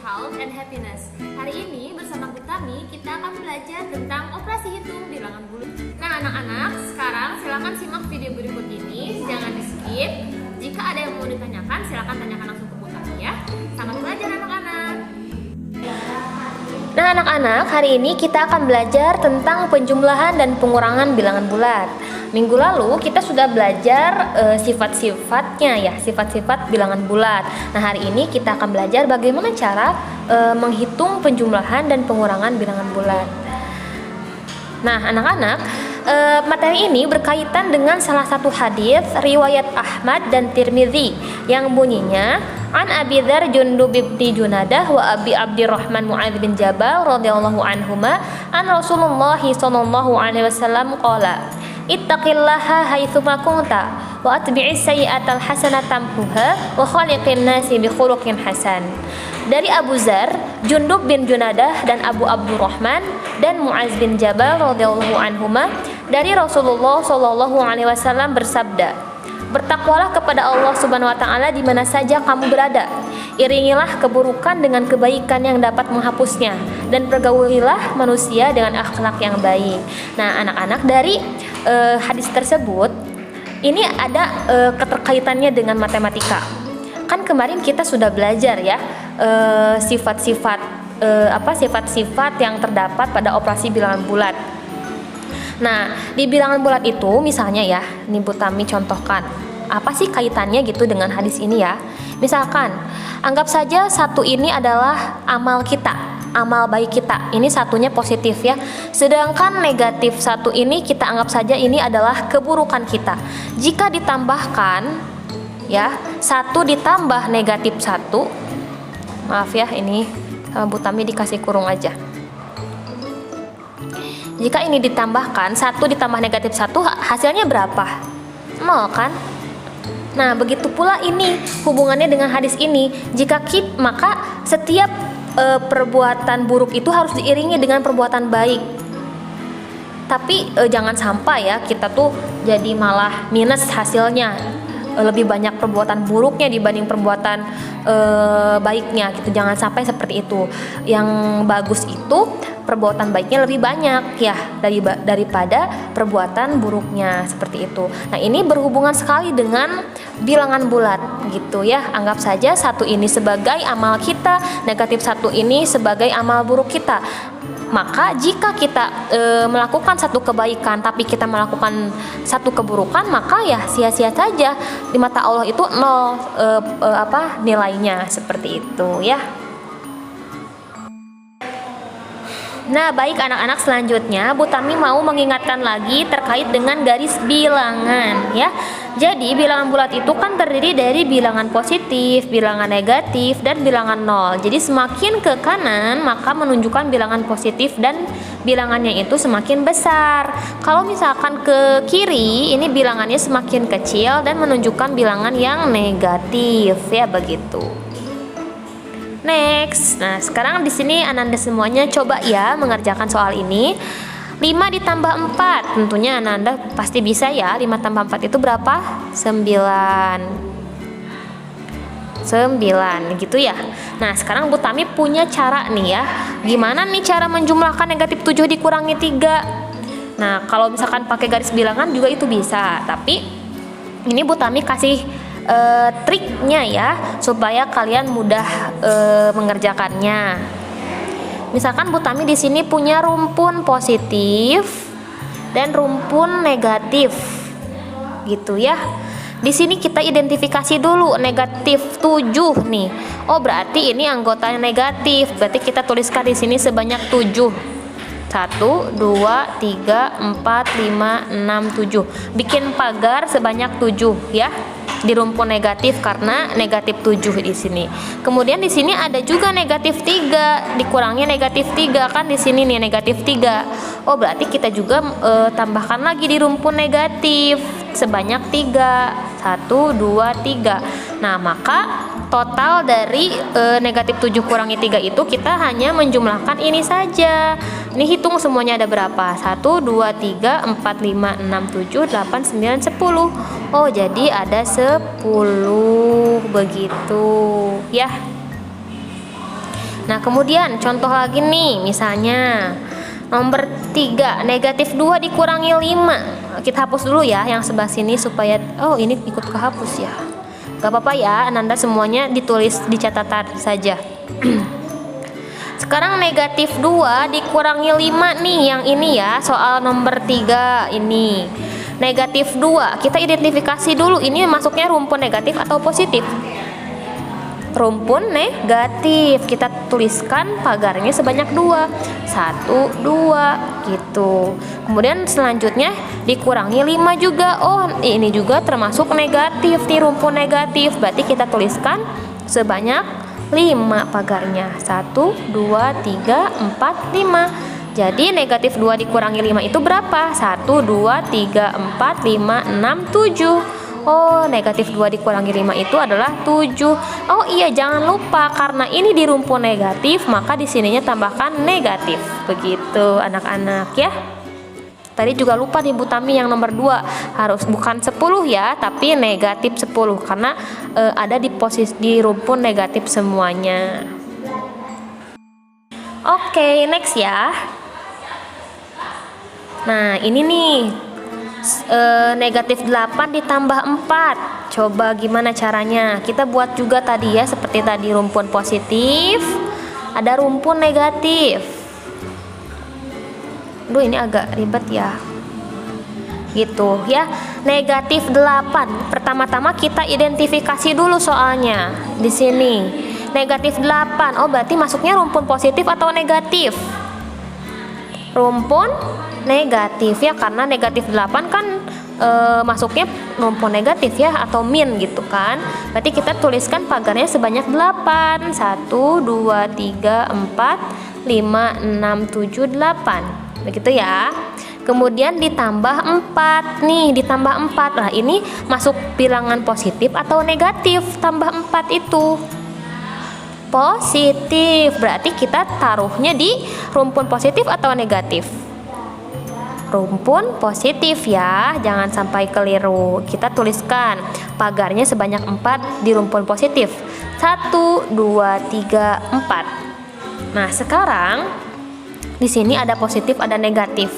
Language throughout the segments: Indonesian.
Health and Happiness. Hari ini bersama Bu Tami kita akan belajar tentang operasi hitung bilangan bulat. Nah anak-anak, sekarang silakan simak video berikut ini, jangan di skip. Jika ada yang mau ditanyakan, silakan tanyakan langsung ke Bu Tami ya. Selamat belajar anak-anak. Nah anak-anak, hari ini kita akan belajar tentang penjumlahan dan pengurangan bilangan bulat. Minggu lalu kita sudah belajar sifat-sifatnya ya, sifat-sifat bilangan bulat. Nah hari ini kita akan belajar bagaimana cara menghitung penjumlahan dan pengurangan bilangan bulat. Nah anak-anak, materi ini berkaitan dengan salah satu hadis riwayat Ahmad dan Tirmidzi yang bunyinya An Abi Dzar Jundub bin Junadah wa Abi Abdurrahman Mu'adz bin Jabal radhiyallahu anhuma an Rasulullah sallallahu alaihi wasallam qala ittaqillaha haitsuma kunta wa atbi'is sayyi'atal hasanata tamhuha wa khaliqin nasi bi khuluqin hasan. Dari Abu Dzar, Jundub bin Junadah dan Abu Abdurrahman dan Mu'adz bin Jabal radhiyallahu anhuma dari Rasulullah sallallahu alaihi wasallam bersabda, bertakwalah kepada Allah Subhanahu wa taala di mana saja kamu berada. Iringilah keburukan dengan kebaikan yang dapat menghapusnya dan pergaulilah manusia dengan akhlak yang baik. Nah, anak-anak, dari hadis tersebut ini ada keterkaitannya dengan matematika. Kan kemarin kita sudah belajar ya sifat-sifat sifat-sifat yang terdapat pada operasi bilangan bulat. Nah, di bilangan bulat itu misalnya ya, ini Bu Tami contohkan. Apa sih kaitannya gitu dengan hadis ini ya? Misalkan, anggap saja satu ini adalah amal kita, amal baik kita. Ini satunya positif ya. Sedangkan negatif satu ini kita anggap saja ini adalah keburukan kita. Jika ditambahkan ya, satu ditambah negatif satu. Maaf ya, ini Bu Tami dikasih kurung aja. Jika ini ditambahkan, 1 ditambah negatif 1, hasilnya berapa? 0 kan? Nah, begitu pula ini hubungannya dengan hadis ini. Maka setiap perbuatan buruk itu harus diiringi dengan perbuatan baik. Tapi jangan sampai ya kita tuh jadi malah minus hasilnya. Lebih banyak perbuatan buruknya dibanding perbuatan baiknya gitu. Jangan sampai seperti itu. Yang bagus itu perbuatan baiknya lebih banyak ya daripada perbuatan buruknya, seperti itu. Nah, ini berhubungan sekali dengan bilangan bulat gitu ya. Anggap saja satu ini sebagai amal kita, negatif satu ini sebagai amal buruk kita. Maka jika kita melakukan satu kebaikan tapi kita melakukan satu keburukan, maka ya sia-sia saja. Di mata Allah itu 0 nilainya, seperti itu ya. Nah, baik anak-anak, selanjutnya Bu Tami mau mengingatkan lagi terkait dengan garis bilangan ya. Jadi bilangan bulat itu kan terdiri dari bilangan positif, bilangan negatif, dan bilangan nol. Jadi semakin ke kanan maka menunjukkan bilangan positif dan bilangannya itu semakin besar. Kalau misalkan ke kiri, ini bilangannya semakin kecil dan menunjukkan bilangan yang negatif ya, begitu. Next. Nah, sekarang di sini Ananda semuanya coba ya mengerjakan soal ini. 5 ditambah 4. Tentunya Ananda pasti bisa ya. 5 tambah 4 itu berapa? 9 gitu ya. Nah, sekarang Bu Tami punya cara nih ya. Gimana nih cara menjumlahkan negatif 7 dikurangi 3? Nah, kalau misalkan pakai garis bilangan juga itu bisa. Tapi ini Bu Tami kasih triknya ya supaya kalian mudah mengerjakannya. Misalkan Bu Tami di sini punya rumpun positif dan rumpun negatif, gitu ya. Di sini kita identifikasi dulu negatif 7 nih. Oh, berarti ini anggotanya negatif. Berarti kita tuliskan di sini sebanyak 7. 1, 2, 3, 4, 5, 6, 7. Bikin pagar sebanyak 7 ya. Di rumpun negatif karena negatif 7 di sini. Kemudian di sini ada juga negatif 3, dikurangi negatif 3 kan di sini nih negatif 3. Oh, berarti kita juga tambahkan lagi di rumpun negatif sebanyak 3. 1, 2, 3. Nah, maka total dari negatif 7 kurangi 3 itu kita hanya menjumlahkan ini saja. Ini hitung semuanya ada berapa? 1, 2, 3, 4, 5, 6, 7, 8, 9, 10. Oh, jadi ada 10 begitu ya. Nah, kemudian contoh lagi nih, misalnya nomor 3, negatif 2 dikurangi 5. Kita hapus dulu ya yang sebelah sini supaya, oh ini ikut kehapus ya. Gak apa-apa ya, Ananda semuanya ditulis di catatan saja. Sekarang negatif 2 dikurangi 5 nih, yang ini ya, soal nomor 3 ini. Negatif 2, kita identifikasi dulu ini masuknya rumpun negatif atau positif. Rumpun negatif, kita tuliskan pagarnya sebanyak 2, 1, 2 gitu. Kemudian selanjutnya dikurangi 5 juga. Oh, ini juga termasuk negatif nih, rumpun negatif. Berarti kita tuliskan sebanyak 5 pagarnya. 1, 2, 3, 4, 5. Jadi negatif 2 dikurangi 5 itu berapa? 1, 2, 3, 4, 5, 6, 7. Oh, negatif 2 dikurangi 5 itu adalah 7. Oh iya, jangan lupa karena ini di rumpun negatif, maka di sininya tambahkan negatif. Begitu anak-anak ya. Tadi juga lupa nih Bu Tami yang nomor 2, harus bukan 10 ya, tapi negatif 10 karena ada di posisi di rumpun negatif semuanya. Oke, next ya. Nah, ini nih negatif 8 ditambah 4. Coba gimana caranya? Kita buat juga tadi ya, seperti tadi rumpun positif, ada rumpun negatif. Duh, ini agak ribet ya. Gitu ya. Negatif 8. Pertama-tama kita identifikasi dulu soalnya. Di sini. Negatif 8. Oh, berarti masuknya rumpun positif atau negatif? Rumpun negatif ya, karena negatif 8 kan masuknya rumpun negatif ya, atau min gitu kan. Berarti kita tuliskan pagarnya sebanyak 8. 1, 2, 3, 4, 5, 6, 7, 8. Begitu ya. Kemudian ditambah 4 nih, ditambah 4. Nah, ini masuk bilangan positif atau negatif? Tambah 4 itu positif. Berarti kita taruhnya di rumpun positif atau negatif? Rumpun positif ya, jangan sampai keliru. Kita tuliskan pagarnya sebanyak 4 di rumpun positif. 1, 2, 3, 4. Nah, sekarang di sini ada positif, ada negatif.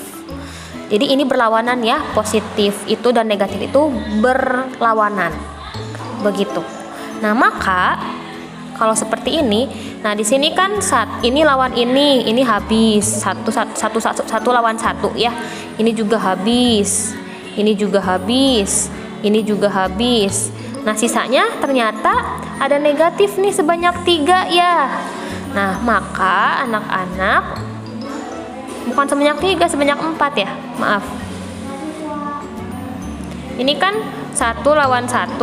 Jadi ini berlawanan ya, positif itu dan negatif itu berlawanan. Begitu. Nah, maka kalau seperti ini, nah di sini kan ini lawan ini habis, satu lawan satu ya. Ini juga habis, ini juga habis, ini juga habis. Nah, sisanya ternyata ada negatif nih sebanyak 3 ya. Nah, maka anak-anak bukan sebanyak 3, sebanyak 4 ya, maaf. Ini kan 1 lawan 1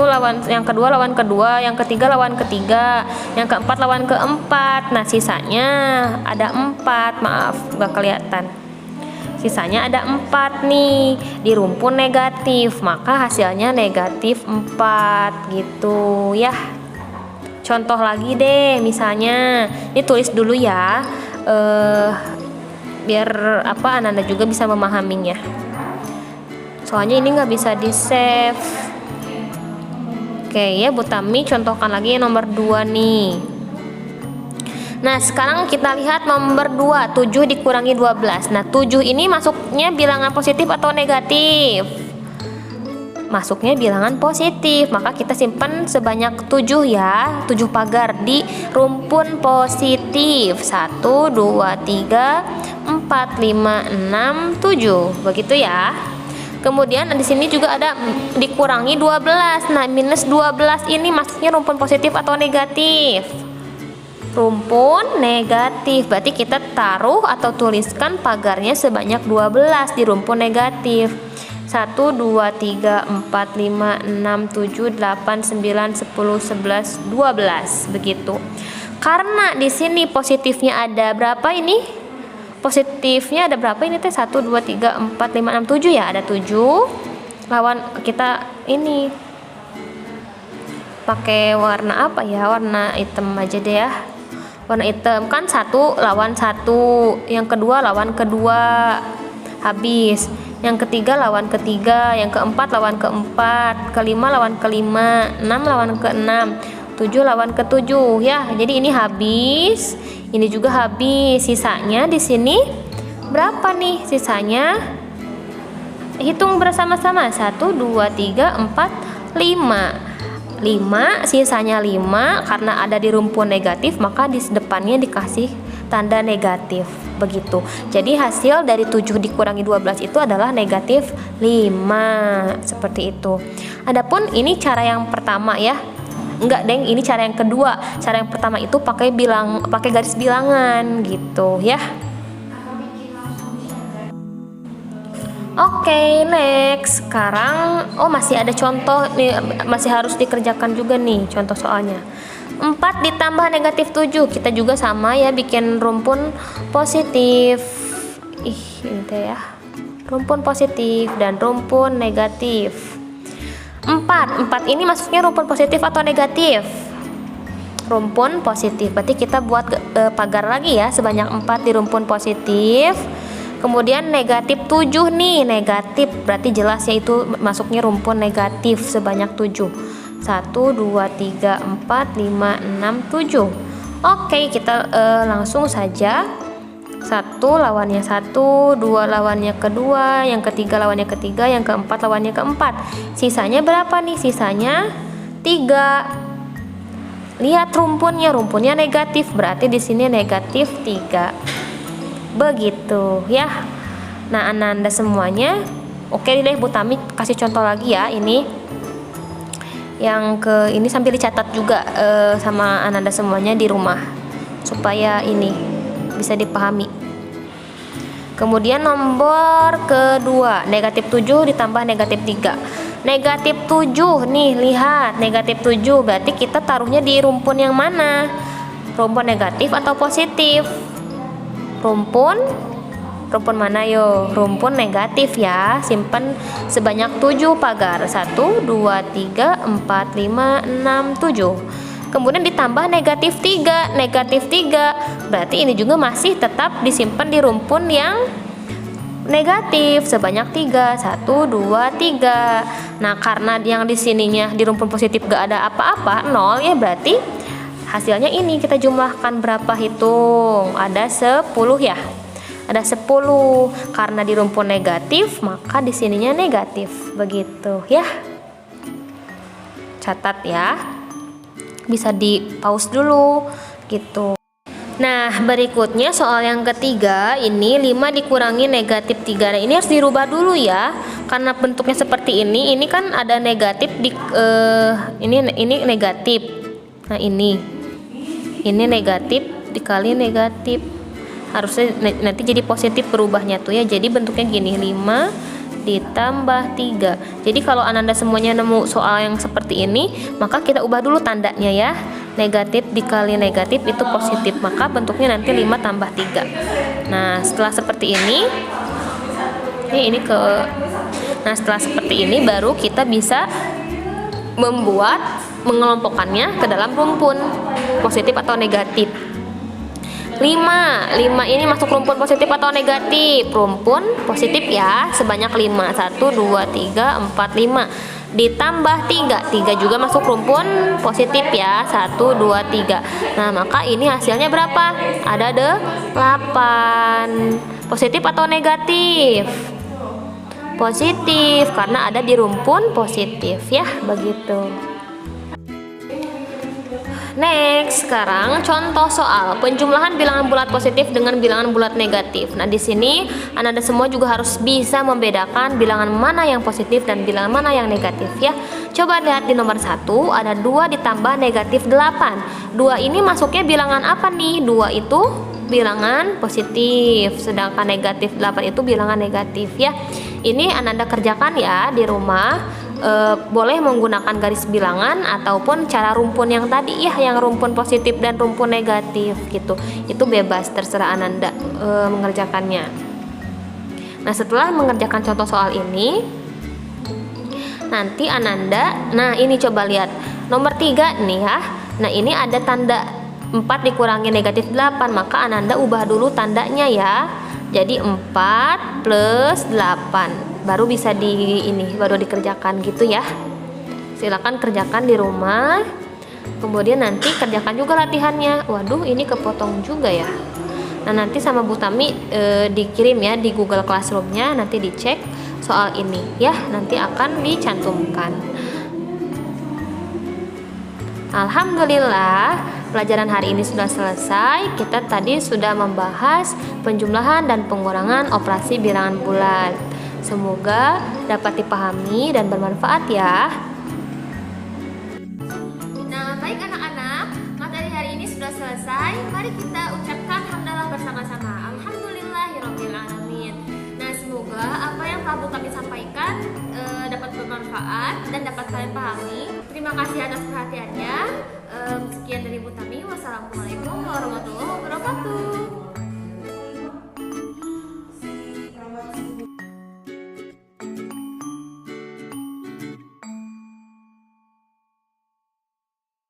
lawan yang kedua, lawan kedua, yang ketiga lawan ketiga, yang keempat lawan keempat. Nah, sisanya ada 4, maaf gak kelihatan. Sisanya ada 4 nih di rumpun negatif, maka hasilnya negatif 4 gitu ya. Contoh lagi deh, misalnya ini tulis dulu ya, biar Ananda juga bisa memahaminya. Soalnya ini nggak bisa di save. Oke ya Bu Tami, contohkan lagi yang nomor 2 nih. Nah, sekarang kita lihat nomor 2, 7 dikurangi 12. Nah, 7 ini masuknya bilangan positif atau negatif? Masuknya bilangan positif, maka kita simpan sebanyak 7 ya, 7 pagar di rumpun positif. 1, 2, 3, 4, 5, 6, 7. Begitu ya. Kemudian di sini juga ada dikurangi 12. Nah, minus 12 ini masuknya rumpun positif atau negatif? Rumpun negatif. Berarti kita taruh atau tuliskan pagarnya sebanyak 12 di rumpun negatif. 1, 2, 3, 4, 5, 6, 7, 8, 9, 10, 11, 12. Begitu. Karena di sini positifnya ada berapa ini? Positifnya ada berapa ini teh? 1, 2, 3, 4, 5, 6, 7 ya. Ada 7. Lawan kita ini pakai warna apa ya? Warna hitam aja deh ya. Warna hitam kan 1 lawan 1, yang kedua lawan kedua, habis. Yang ketiga lawan ketiga, yang keempat lawan keempat, kelima lawan kelima, 6 lawan ke-6, 7 lawan ke 7 ya. Jadi ini habis, ini juga habis. Sisanya di sini berapa nih sisanya? Hitung bersama-sama. 1 2 3 4 5. 5 sisanya 5 karena ada di rumpun negatif, maka di depannya dikasih tanda negatif begitu. Jadi hasil dari 7 dikurangi 12 itu adalah negatif 5 seperti itu. Adapun ini cara yang pertama ya. Enggak deng, ini cara yang kedua. Cara yang pertama itu pakai garis bilangan gitu ya. Oke, next. Sekarang masih ada contoh nih, masih harus dikerjakan juga nih contoh soalnya. 4 ditambah negatif 7, kita juga sama ya, bikin rumpun positif. Ini teh ya, rumpun positif dan rumpun negatif. 4 ini masuknya rumpun positif atau negatif? Rumpun positif, berarti kita buat pagar lagi ya, sebanyak 4 di rumpun positif. Kemudian negatif 7 nih, negatif, berarti jelas ya itu masuknya rumpun negatif sebanyak 7. 1 2 3 4 5 6 7. Oke, kita langsung saja. 1 lawannya 1, 2 lawannya kedua, yang ketiga lawannya ketiga, yang keempat lawannya keempat. Sisanya berapa nih? Sisanya 3. Lihat rumpunnya negatif, berarti di sini negatif 3. Begitu ya. Nah, Ananda semuanya. Oke deh, Bu Tami kasih contoh lagi ya. Ini yang ini sambil dicatat juga sama Ananda semuanya di rumah supaya ini bisa dipahami. Kemudian nomor kedua, negatif 7 ditambah negatif 3. Negatif 7 nih, lihat negatif 7 berarti kita taruhnya di rumpun yang mana? Rumpun negatif atau positif? Rumpun mana yo? Rumpun negatif ya. Simpan sebanyak 7 pagar. 1 2 3 4 5 6 7. Kemudian ditambah negatif 3. Negatif 3 berarti ini juga masih tetap disimpan di rumpun yang negatif sebanyak 3. 1 2 3. Nah, karena yang di sininya di rumpun positif gak ada apa-apa, 0 ya, berarti hasilnya ini kita jumlahkan berapa, hitung. Ada 10 ya. Ada 10 karena di rumpun negatif, maka di sininya negatif. Begitu ya. Catat ya. Bisa di pause dulu gitu. Nah, berikutnya soal yang ketiga, ini 5 dikurangi negatif 3. Nah, ini harus dirubah dulu ya. Karena bentuknya seperti ini kan ada negatif di ini negatif. Nah, ini negatif dikali negatif. Harusnya nanti jadi positif berubahnya tuh ya. Jadi bentuknya gini, 5 ditambah 3. Jadi kalau Ananda semuanya nemu soal yang seperti ini, maka kita ubah dulu tandanya ya. Negatif dikali negatif itu positif, maka bentuknya nanti 5 tambah 3. Nah, setelah seperti ini setelah seperti ini baru kita bisa mengelompokkannya ke dalam rumpun positif atau negatif. 5 ini masuk rumpun positif atau negatif? Rumpun positif ya, sebanyak 5. 1 2 3 4 5 ditambah 3 juga masuk rumpun positif ya. 1 2 3. Nah, maka ini hasilnya berapa? Ada 8. Positif atau negatif? Positif, karena ada di rumpun positif ya, begitu. Next, sekarang contoh soal penjumlahan bilangan bulat positif dengan bilangan bulat negatif. Nah, di sini Anda semua juga harus bisa membedakan bilangan mana yang positif dan bilangan mana yang negatif ya. Coba lihat di nomor 1 ada 2 ditambah negatif 8. 2 ini masuknya bilangan apa nih? 2 itu bilangan positif, sedangkan negatif 8 itu bilangan negatif ya. Ini Anda kerjakan ya di rumah. Boleh menggunakan garis bilangan ataupun cara rumpun yang tadi ya, yang rumpun positif dan rumpun negatif gitu. Itu bebas, terserah Ananda mengerjakannya. Nah, setelah mengerjakan contoh soal ini, nanti Ananda, nah ini coba lihat nomor 3 nih ya. Nah, ini ada tanda 4 dikurangi negatif 8, maka Ananda ubah dulu tandanya ya. Jadi 4 plus 8 baru bisa baru dikerjakan gitu ya. Silakan kerjakan di rumah. Kemudian nanti kerjakan juga latihannya. Waduh, ini kepotong juga ya. Nah, nanti sama Bu Tami dikirim ya di Google Classroom-nya, nanti dicek soal ini ya, nanti akan dicantumkan. Alhamdulillah, pelajaran hari ini sudah selesai. Kita tadi sudah membahas penjumlahan dan pengurangan operasi bilangan bulat. Semoga dapat dipahami dan bermanfaat ya. Nah, baik anak-anak, materi hari ini sudah selesai. Mari kita ucapkan hamdalah bersama-sama. Alhamdulillahirabbil alamin. Nah, semoga apa yang telah Bu Tami sampaikan dapat bermanfaat dan dapat kalian pahami. Terima kasih atas perhatiannya. Sekian dari Bu Tami. Wassalamualaikum.